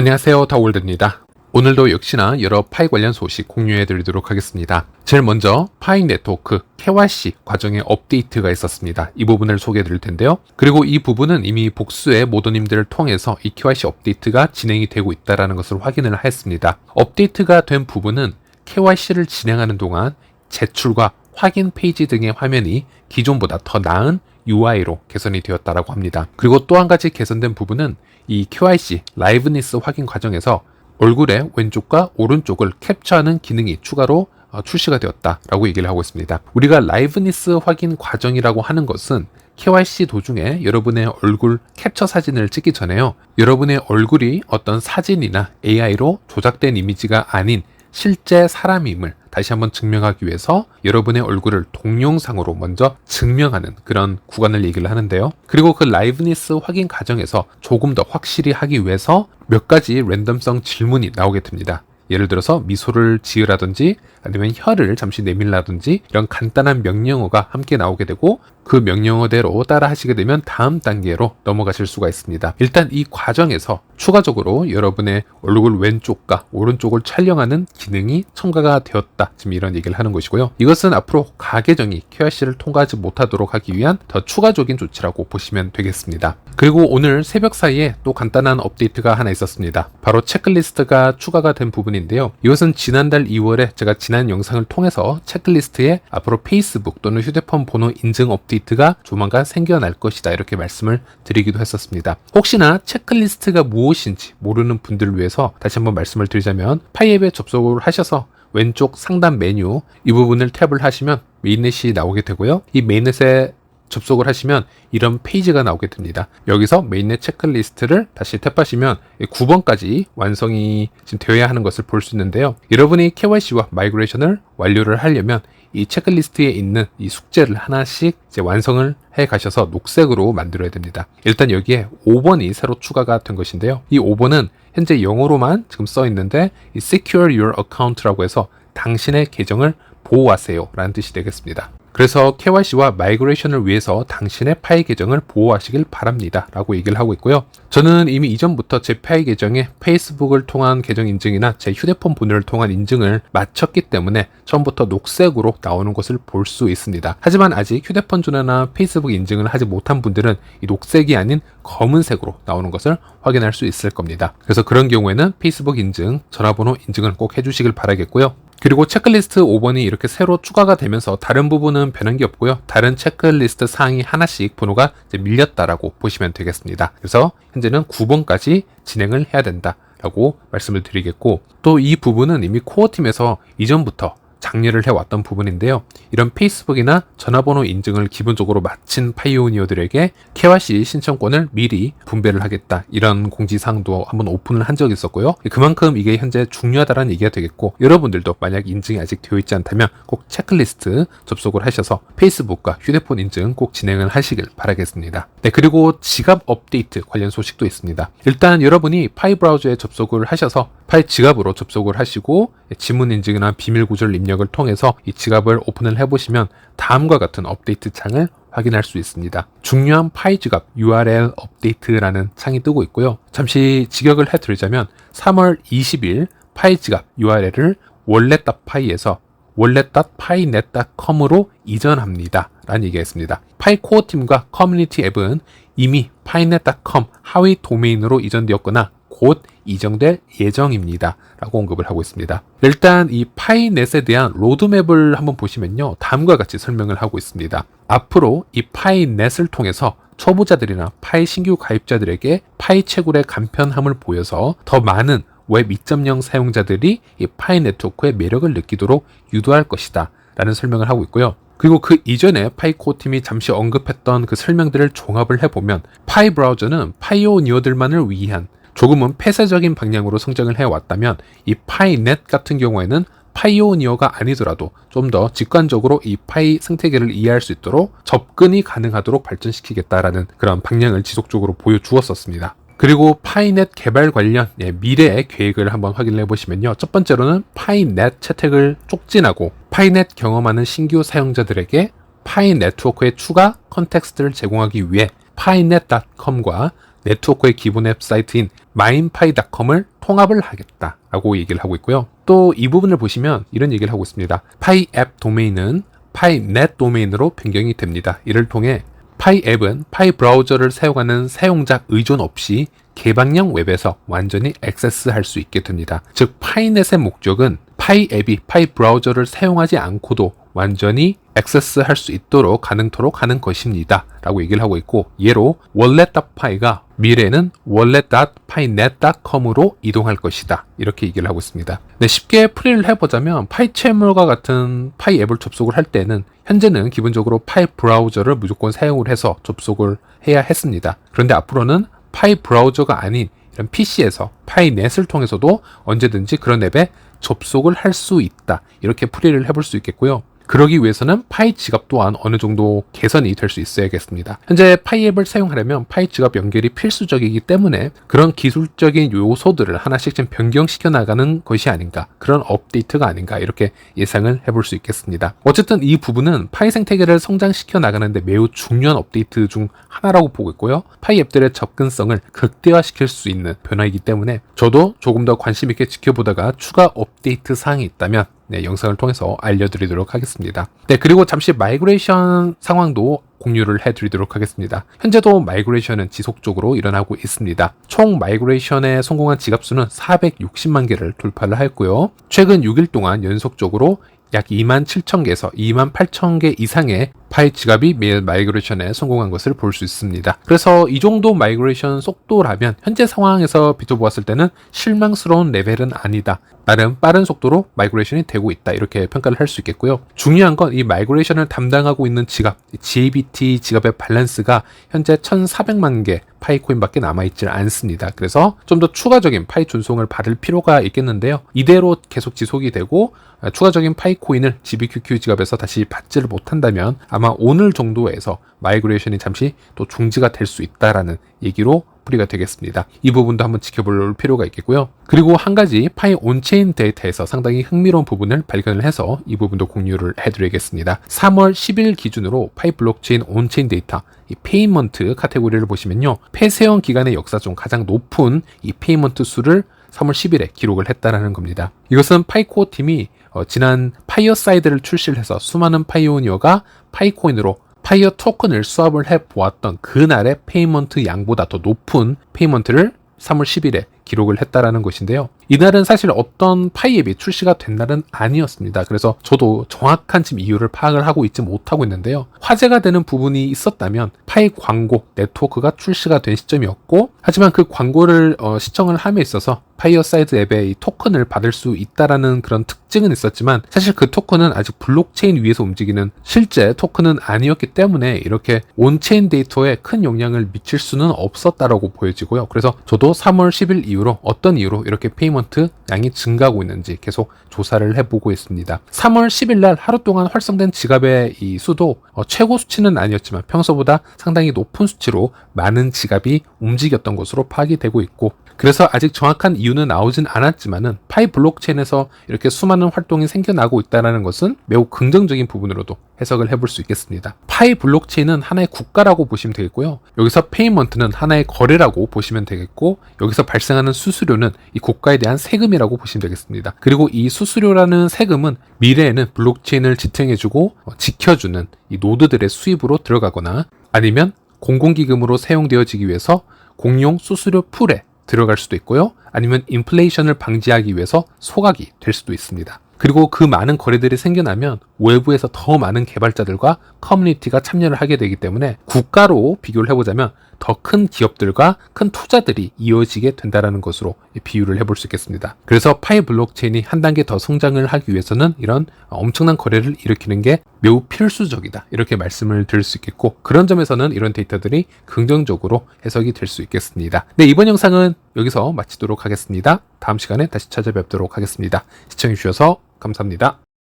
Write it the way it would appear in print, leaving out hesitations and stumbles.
안녕하세요, 다월드입니다. 오늘도 역시나 여러 파이 관련 소식 공유해 드리도록 하겠습니다. 제일 먼저 파이 네트워크 KYC 과정에 업데이트가 있었습니다. 이 부분을 소개해 드릴 텐데요. 그리고 이 부분은 이미 복수의 모더님들을 통해서 이 KYC 업데이트가 진행이 되고 있다는 것을 확인을 했습니다. 업데이트가 된 부분은 KYC를 진행하는 동안 제출과 확인 페이지 등의 화면이 기존보다 더 나은 UI로 개선이 되었다고 합니다. 그리고 또 한 가지 개선된 부분은 이 KYC 라이브니스 확인 과정에서 얼굴의 왼쪽과 오른쪽을 캡처하는 기능이 추가로 출시가 되었다라고 얘기를 하고 있습니다. 우리가 라이브니스 확인 과정이라고 하는 것은 KYC 도중에 여러분의 얼굴 캡처 사진을 찍기 전에요. 여러분의 얼굴이 어떤 사진이나 AI로 조작된 이미지가 아닌 실제 사람임을 다시 한번 증명하기 위해서 여러분의 얼굴을 동영상으로 먼저 증명하는 그런 구간을 얘기를 하는데요. 그리고 그 라이브니스 확인 과정에서 조금 더 확실히 하기 위해서 몇 가지 랜덤성 질문이 나오게 됩니다. 예를 들어서 미소를 지으라든지 아니면 혀를 잠시 내밀라든지 이런 간단한 명령어가 함께 나오게 되고 그 명령어대로 따라 하시게 되면 다음 단계로 넘어가실 수가 있습니다. 일단 이 과정에서 추가적으로 여러분의 얼굴 왼쪽과 오른쪽을 촬영하는 기능이 첨가가 되었다. 지금 이런 얘기를 하는 것이고요. 이것은 앞으로 가계정이 KYC를 통과하지 못하도록 하기 위한 더 추가적인 조치라고 보시면 되겠습니다. 그리고 오늘 새벽 사이에 또 간단한 업데이트가 하나 있었습니다. 바로 체크리스트가 추가가 된 부분인데요. 이것은 지난달 2월에 제가 지난 영상을 통해서 체크리스트에 앞으로 페이스북 또는 휴대폰 번호 인증 업데이트가 조만간 생겨날 것이다 이렇게 말씀을 드리기도 했었습니다. 혹시나 체크리스트가 무엇인지 모르는 분들을 위해서 다시 한번 말씀을 드리자면 파이앱에 접속을 하셔서 왼쪽 상단 메뉴 이 부분을 탭을 하시면 메인넷이 나오게 되고요. 이 메인넷에 접속을 하시면 이런 페이지가 나오게 됩니다. 여기서 메인넷 체크리스트를 다시 탭하시면 9번까지 완성이 지금 되어야 하는 것을 볼 수 있는데요. 여러분이 KYC와 마이그레이션을 완료를 하려면 이 체크리스트에 있는 이 숙제를 하나씩 이제 완성을 해 가셔서 녹색으로 만들어야 됩니다. 일단 여기에 5번이 새로 추가가 된 것인데요. 이 5번은 현재 영어로만 지금 써 있는데 이 Secure Your Account라고 해서 당신의 계정을 보호하세요 라는 뜻이 되겠습니다. 그래서 KYC와 마이그레이션을 위해서 당신의 파이 계정을 보호하시길 바랍니다 라고 얘기를 하고 있고요. 저는 이미 이전부터 제 파이 계정에 페이스북을 통한 계정 인증이나 제 휴대폰 번호를 통한 인증을 마쳤기 때문에 처음부터 녹색으로 나오는 것을 볼 수 있습니다. 하지만 아직 휴대폰 전화나 페이스북 인증을 하지 못한 분들은 이 녹색이 아닌 검은색으로 나오는 것을 확인할 수 있을 겁니다. 그래서 그런 경우에는 페이스북 인증, 전화번호 인증을 꼭 해주시길 바라겠고요. 그리고 체크리스트 5번이 이렇게 새로 추가가 되면서 다른 부분은 변한 게 없고요. 다른 체크리스트 사항이 하나씩 번호가 이제 밀렸다라고 보시면 되겠습니다. 그래서 현재는 9번까지 진행을 해야 된다라고 말씀을 드리겠고 또 이 부분은 이미 코어팀에서 이전부터 장려를 해왔던 부분인데요. 이런 페이스북이나 전화번호 인증을 기본적으로 마친 파이오니어들에게 KYC 신청권을 미리 분배를 하겠다. 이런 공지사항도 한번 오픈을 한 적이 있었고요. 그만큼 이게 현재 중요하다는 얘기가 되겠고 여러분들도 만약 인증이 아직 되어 있지 않다면 꼭 체크리스트 접속을 하셔서 페이스북과 휴대폰 인증 꼭 진행을 하시길 바라겠습니다. 네, 그리고 지갑 업데이트 관련 소식도 있습니다. 일단 여러분이 파이 브라우저에 접속을 하셔서 파이 지갑으로 접속을 하시고 지문 인증이나 비밀 구절 입력을 통해서 이 지갑을 오픈을 해보시면 다음과 같은 업데이트 창을 확인할 수 있습니다. 중요한 파이 지갑 URL 업데이트라는 창이 뜨고 있고요. 잠시 직역을 해드리자면 3월 20일 파이 지갑 URL을 wallet.py에서 wallet.pynet.com으로 이전합니다 라는 얘기가 있습니다. 파이 코어 팀과 커뮤니티 앱은 이미 pynet.com 하위 도메인으로 이전되었거나 곧 이전될 예정입니다 라고 언급을 하고 있습니다. 일단 이 파이넷에 대한 로드맵을 한번 보시면요. 다음과 같이 설명을 하고 있습니다. 앞으로 이 파이넷을 통해서 초보자들이나 파이 신규 가입자들에게 파이 채굴의 간편함을 보여서 더 많은 웹 2.0 사용자들이 이 파이 네트워크의 매력을 느끼도록 유도할 것이다 라는 설명을 하고 있고요. 그리고 그 이전에 파이 코어 팀이 잠시 언급했던 그 설명들을 종합을 해보면 파이 브라우저는 파이오니어들만을 위한 조금은 폐쇄적인 방향으로 성장을 해왔다면 이 파이넷 같은 경우에는 파이오니어가 아니더라도 좀 더 직관적으로 이 파이 생태계를 이해할 수 있도록 접근이 가능하도록 발전시키겠다라는 그런 방향을 지속적으로 보여주었었습니다. 그리고 파이넷 개발 관련 미래의 계획을 한번 확인을 해보시면요. 첫 번째로는 파이넷 채택을 촉진하고 파이넷 경험하는 신규 사용자들에게 파이 네트워크의 추가 컨텍스트를 제공하기 위해 파이넷.com과 네트워크의 기본 웹사이트인 mindpy.com을 통합을 하겠다라고 얘기를 하고 있고요. 또 이 부분을 보시면 이런 얘기를 하고 있습니다. 파이 앱 도메인은 파이 넷 도메인으로 변경이 됩니다. 이를 통해 파이 앱은 파이 브라우저를 사용하는 사용자 의존 없이 개방형 웹에서 완전히 액세스할 수 있게 됩니다. 즉 파이넷의 목적은 파이 앱이 파이 브라우저를 사용하지 않고도 완전히 액세스할 수 있도록 가능토록 하는 것입니다 라고 얘기를 하고 있고, 예로 wallet.py가 미래에는 wallet.pynet.com으로 이동할 것이다 이렇게 얘기를 하고 있습니다. 네, 쉽게 풀이를 해보자면 파이채물과 같은 파이 앱을 접속을 할 때는 현재는 기본적으로 파이 브라우저를 무조건 사용을 해서 접속을 해야 했습니다. 그런데 앞으로는 파이 브라우저가 아닌 이런 PC에서 파이넷을 통해서도 언제든지 그런 앱에 접속을 할 수 있다 이렇게 풀이를 해볼 수 있겠고요. 그러기 위해서는 파이 지갑 또한 어느 정도 개선이 될 수 있어야겠습니다. 현재 파이 앱을 사용하려면 파이 지갑 연결이 필수적이기 때문에 그런 기술적인 요소들을 하나씩 좀 변경시켜 나가는 것이 아닌가, 그런 업데이트가 아닌가 이렇게 예상을 해볼 수 있겠습니다. 어쨌든 이 부분은 파이 생태계를 성장시켜 나가는데 매우 중요한 업데이트 중 하나라고 보고 있고요. 파이 앱들의 접근성을 극대화시킬 수 있는 변화이기 때문에 저도 조금 더 관심 있게 지켜보다가 추가 업데이트 사항이 있다면 영상을 통해서 알려드리도록 하겠습니다. 네, 그리고 잠시 마이그레이션 상황도 공유를 해드리도록 하겠습니다. 현재도 마이그레이션은 지속적으로 일어나고 있습니다. 총 마이그레이션에 성공한 지갑 수는 460만 개를 돌파를 했고요. 최근 6일 동안 연속적으로 약 27,000개에서 28,000개 이상의 파이 지갑이 매일 마이그레이션에 성공한 것을 볼 수 있습니다. 그래서 이 정도 마이그레이션 속도라면 현재 상황에서 비춰보았을 때는 실망스러운 레벨은 아니다. 나름 빠른 속도로 마이그레이션이 되고 있다 이렇게 평가를 할 수 있겠고요. 중요한 건 이 마이그레이션을 담당하고 있는 지갑, GABT 지갑의 밸런스가 현재 1,400만 개 파이코인밖에 남아있질 않습니다. 그래서 좀 더 추가적인 파이 존송을 받을 필요가 있겠는데요. 이대로 계속 지속이 되고 추가적인 파이코인을 GBQQ 지갑에서 다시 받지를 못한다면 아마 오늘 정도에서 마이그레이션이 잠시 또 중지가 될 수 있다라는 얘기로 풀이가 되겠습니다. 이 부분도 한번 지켜볼 필요가 있겠고요. 그리고 한 가지 파이 온체인 데이터에서 상당히 흥미로운 부분을 발견을 해서 이 부분도 공유를 해드리겠습니다. 3월 10일 기준으로 파이 블록체인 온체인 데이터 이 페이먼트 카테고리를 보시면요, 폐쇄형 기간의 역사 중 가장 높은 이 페이먼트 수를 3월 10일에 기록을 했다라는 겁니다. 이것은 파이코어 팀이 지난 파이어 사이드를 출시를 해서 수많은 파이오니어가 파이코인으로 파이어 토큰을 수합을 해보았던 그날의 페이먼트 양보다 더 높은 페이먼트를 3월 10일에 기록을 했다라는 것인데요. 이날은 사실 어떤 파이 앱이 출시가 된 날은 아니었습니다. 그래서 저도 정확한 지금 이유를 파악을 하고 있지 못하고 있는데요. 화제가 되는 부분이 있었다면 파이 광고 네트워크가 출시가 된 시점이었고, 하지만 그 광고를 시청을 함에 있어서 파이어 사이드 앱의 이 토큰을 받을 수 있다라는 그런 특징은 있었지만 사실 그 토큰은 아직 블록체인 위에서 움직이는 실제 토큰은 아니었기 때문에 이렇게 온체인 데이터에 큰 영향을 미칠 수는 없었다라고 보여지고요. 그래서 저도 3월 10일 이후로 어떤 이유로 이렇게 페이먼트 양이 증가하고 있는지 계속 조사를 해보고 있습니다. 3월 10일 날 하루 동안 활성된 지갑의 이 수도 최고 수치는 아니었지만 평소보다 상당히 높은 수치로 많은 지갑이 움직였던 것으로 파악이 되고 있고, 그래서 아직 정확한 이유는 나오진 않았지만은 파이 블록체인에서 이렇게 수많은 활동이 생겨나고 있다는 것은 매우 긍정적인 부분으로도 해석을 해볼 수 있겠습니다. 파이 블록체인은 하나의 국가라고 보시면 되겠고요. 여기서 페이먼트는 하나의 거래라고 보시면 되겠고, 여기서 발생하는 수수료는 이 국가에 대한 세금이라고 보시면 되겠습니다. 그리고 이 수수료라는 세금은 미래에는 블록체인을 지탱해주고 지켜주는 이 노드들의 수입으로 들어가거나 아니면 공공기금으로 사용되어지기 위해서 공용 수수료 풀에 들어갈 수도 있고요. 아니면 인플레이션을 방지하기 위해서 소각이 될 수도 있습니다. 그리고 그 많은 거래들이 생겨나면 외부에서 더 많은 개발자들과 커뮤니티가 참여를 하게 되기 때문에 국가로 비교를 해보자면 더 큰 기업들과 큰 투자들이 이어지게 된다는 것으로 비유를 해볼 수 있겠습니다. 그래서 파이 블록체인이 한 단계 더 성장을 하기 위해서는 이런 엄청난 거래를 일으키는 게 매우 필수적이다 이렇게 말씀을 드릴 수 있겠고, 그런 점에서는 이런 데이터들이 긍정적으로 해석이 될 수 있겠습니다. 네, 이번 영상은 여기서 마치도록 하겠습니다. 다음 시간에 다시 찾아뵙도록 하겠습니다. 시청해주셔서 감사합니다.